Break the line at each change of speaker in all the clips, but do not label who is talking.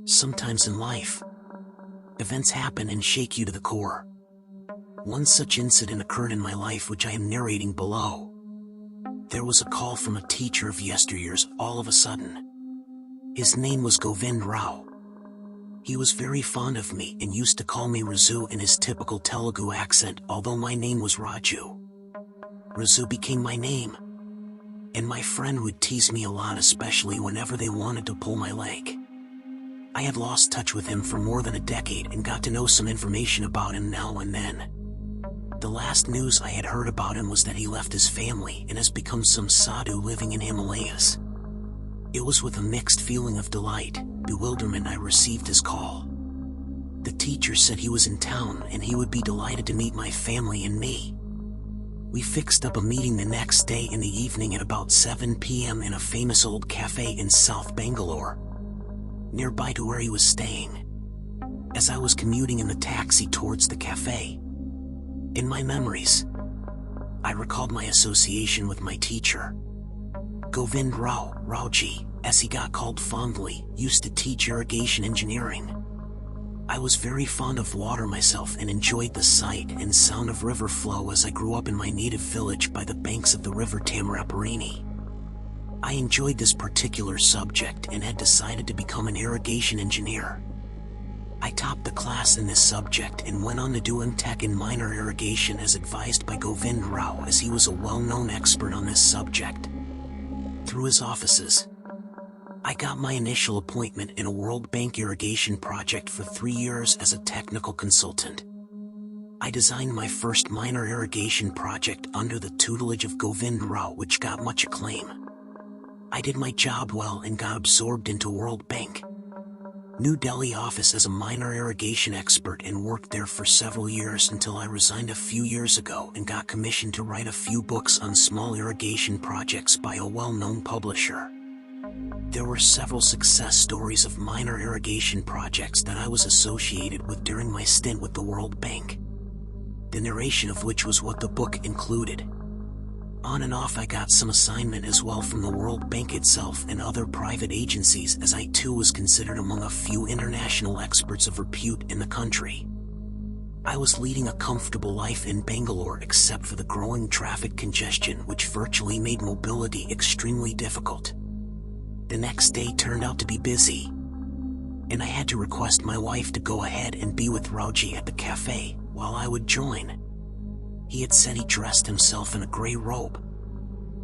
Sometimes in life, events happen and shake you to the core. One such incident occurred in my life which I am narrating below. There was a call from a teacher of yesteryears all of a sudden. His name was Govind Rao. He was very fond of me and used to call me Raju in his typical Telugu accent, although my name was Raju. Raju became my name, and my friend would tease me a lot, especially whenever they wanted to pull my leg. I had lost touch with him for more than a decade and got to know some information about him now and then. The last news I had heard about him was that he left his family and has become some sadhu living in Himalayas. It was with a mixed feeling of delight, bewilderment I received his call. The teacher said he was in town and he would be delighted to meet my family and me. We fixed up a meeting the next day in the evening at about 7 p.m. in a famous old cafe in South Bangalore, nearby to where he was staying. As I was commuting in the taxi towards the cafe, in my memories, I recalled my association with my teacher. Govind Rao, Rauji, as he got called fondly, used to teach irrigation engineering. I was very fond of water myself and enjoyed the sight and sound of river flow as I grew up in my native village by the banks of the river Tamaraparini. I enjoyed this particular subject and had decided to become an irrigation engineer. I topped the class in this subject and went on to do M.Tech in minor irrigation as advised by Govind Rao, as he was a well-known expert on this subject. Through his offices, I got my initial appointment in a World Bank irrigation project for 3 years as a technical consultant. I designed my first minor irrigation project under the tutelage of Govind Rao, which got much acclaim. I did my job well and got absorbed into World Bank New Delhi office as a minor irrigation expert and worked there for several years until I resigned a few years ago and got commissioned to write a few books on small irrigation projects by a well-known publisher. There were several success stories of minor irrigation projects that I was associated with during my stint with the World Bank, the narration of which was what the book included. On and off I got some assignment as well from the World Bank itself and other private agencies, as I too was considered among a few international experts of repute in the country. I was leading a comfortable life in Bangalore except for the growing traffic congestion, which virtually made mobility extremely difficult. The next day turned out to be busy, and I had to request my wife to go ahead and be with Rauji at the cafe while I would join. He had said he dressed himself in a gray robe,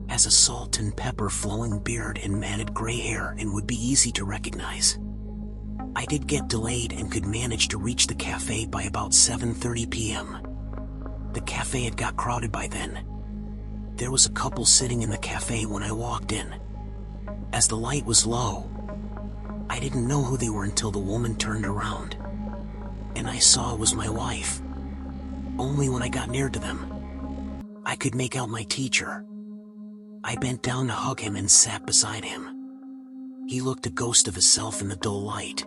has a salt and pepper flowing beard and matted gray hair, and would be easy to recognize. I did get delayed and could manage to reach the cafe by about 7:30 p.m. The cafe had got crowded by then. There was a couple sitting in the cafe when I walked in. As the light was low, I didn't know who they were until the woman turned around, and I saw it was my wife. Only when I got near to them, I could make out my teacher. I bent down to hug him and sat beside him. He looked a ghost of himself in the dull light.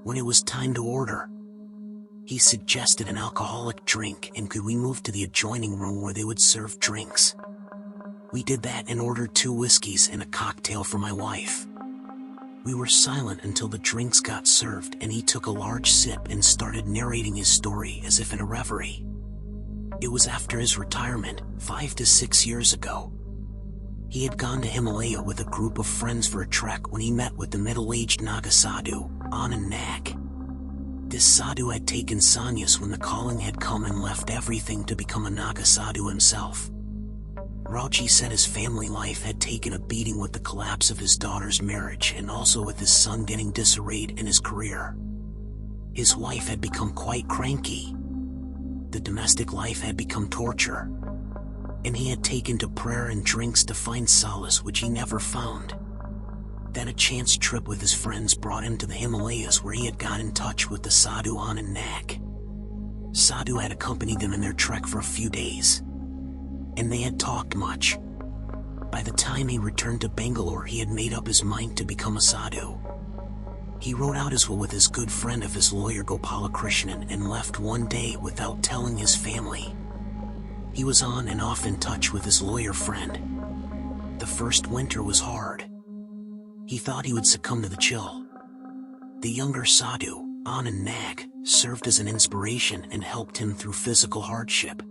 When it was time to order, he suggested an alcoholic drink and could we move to the adjoining room where they would serve drinks. We did that and ordered 2 whiskeys and a cocktail for my wife. We were silent until the drinks got served and he took a large sip and started narrating his story as if in a reverie. It was after his retirement, 5 to 6 years ago. He had gone to Himalaya with a group of friends for a trek when he met with the middle-aged naga sadhu, Nag. This sadhu had taken sannyas when the calling had come and left everything to become a naga sadhu himself. Rauji said his family life had taken a beating with the collapse of his daughter's marriage and also with his son getting disarrayed in his career. His wife had become quite cranky. The domestic life had become torture, and he had taken to prayer and drinks to find solace, which he never found. Then a chance trip with his friends brought him to the Himalayas, where he had got in touch with the sadhu Nag. Sadhu had accompanied them in their trek for a few days, and they had talked much. By the time he returned to Bangalore, he had made up his mind to become a sadhu. He rode out his will with his good friend of his lawyer Gopalakrishnan and left one day without telling his family. He was on and off in touch with his lawyer friend. The first winter was hard. He thought he would succumb to the chill, The younger sadhu, Anand Nag, served as an inspiration and helped him through physical hardship.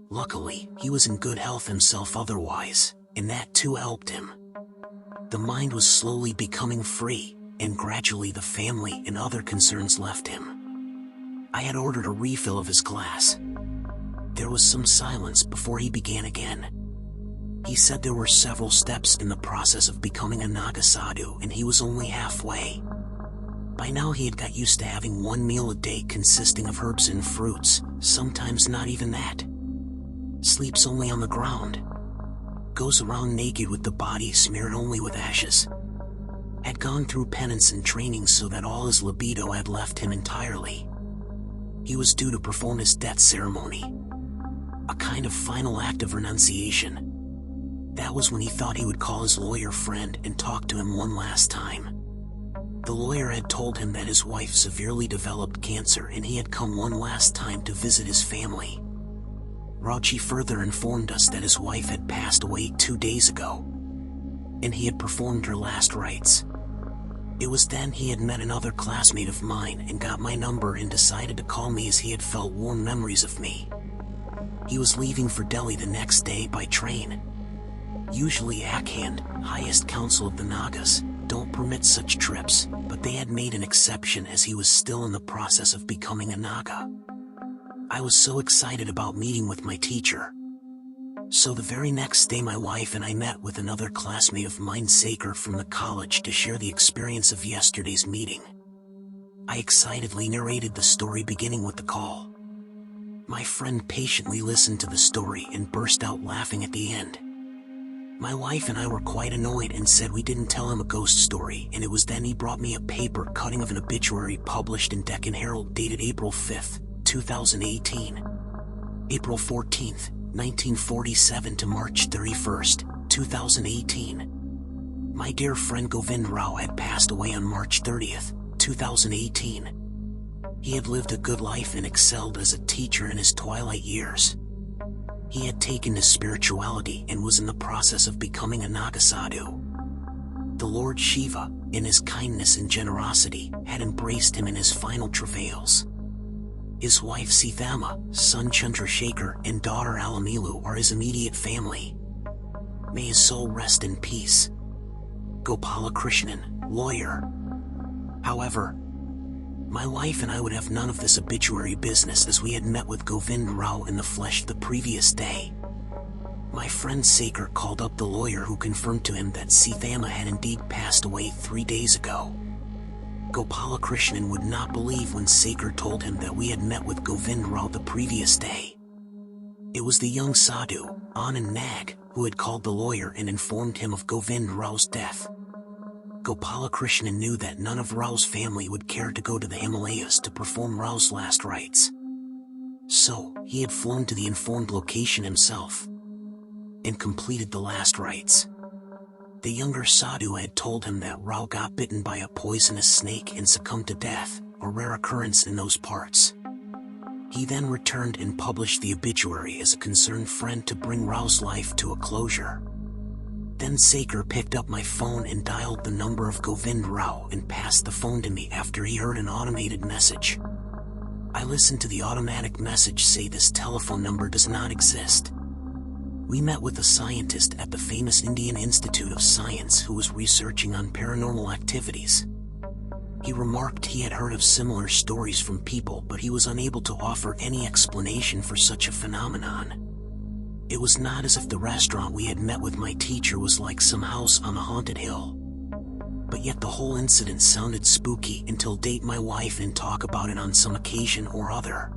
Luckily, he was in good health himself otherwise, and that too helped him. The mind was slowly becoming free, and gradually the family and other concerns left him. I had ordered a refill of his glass. There was some silence before he began again. He said there were several steps in the process of becoming a naga sadhu and he was only halfway. By now he had got used to having one meal a day consisting of herbs and fruits, sometimes not even that. Sleeps only on the ground. Goes around naked with the body smeared only with ashes. Had gone through penance and training so that all his libido had left him entirely. He was due to perform his death ceremony. A kind of final act of renunciation. That was when he thought he would call his lawyer friend and talk to him one last time. The lawyer had told him that his wife severely developed cancer and he had come one last time to visit his family. Raju further informed us that his wife had passed away 2 days ago, and he had performed her last rites. It was then he had met another classmate of mine and got my number and decided to call me as he had felt warm memories of me. He was leaving for Delhi the next day by train. Usually Akhand, highest council of the Nagas, don't permit such trips, but they had made an exception as he was still in the process of becoming a Naga. I was so excited about meeting with my teacher. So the very next day my wife and I met with another classmate of mine, Sekar, from the college to share the experience of yesterday's meeting. I excitedly narrated the story beginning with the call. My friend patiently listened to the story and burst out laughing at the end. My wife and I were quite annoyed and said we didn't tell him a ghost story, and it was then he brought me a paper cutting of an obituary published in Deccan Herald dated April 5th, 2018. April 14th, 1947 to March 31st, 2018. My dear friend Govind Rao had passed away on March 30th, 2018. He had lived a good life and excelled as a teacher in his twilight years. He had taken to spirituality and was in the process of becoming a naga sadhu. The Lord Shiva, in his kindness and generosity, had embraced him in his final travails. His wife Sithama, son Chandrasekhar, and daughter Alamilu are his immediate family. May his soul rest in peace. Gopalakrishnan, lawyer. However, my wife and I would have none of this obituary business as we had met with Govind Rao in the flesh the previous day. My friend Sekar called up the lawyer who confirmed to him that Sithama had indeed passed away 3 days ago. Gopalakrishnan would not believe when Sekar told him that we had met with Govind Rao the previous day. It was the young sadhu, Anand Nag, who had called the lawyer and informed him of Govind Rao's death. Gopalakrishnan knew that none of Rao's family would care to go to the Himalayas to perform Rao's last rites. So, he had flown to the informed location himself and completed the last rites. The younger sadhu had told him that Rao got bitten by a poisonous snake and succumbed to death, a rare occurrence in those parts. He then returned and published the obituary as a concerned friend to bring Rao's life to a closure. Then Sekar picked up my phone and dialed the number of Govind Rao and passed the phone to me after he heard an automated message. I listened to the automatic message say this telephone number does not exist. We met with a scientist at the famous Indian Institute of Science who was researching on paranormal activities. He remarked he had heard of similar stories from people, but he was unable to offer any explanation for such a phenomenon. It was not as if the restaurant we had met with my teacher was like some house on a haunted hill. But yet the whole incident sounded spooky until date my wife and talk about it on some occasion or other.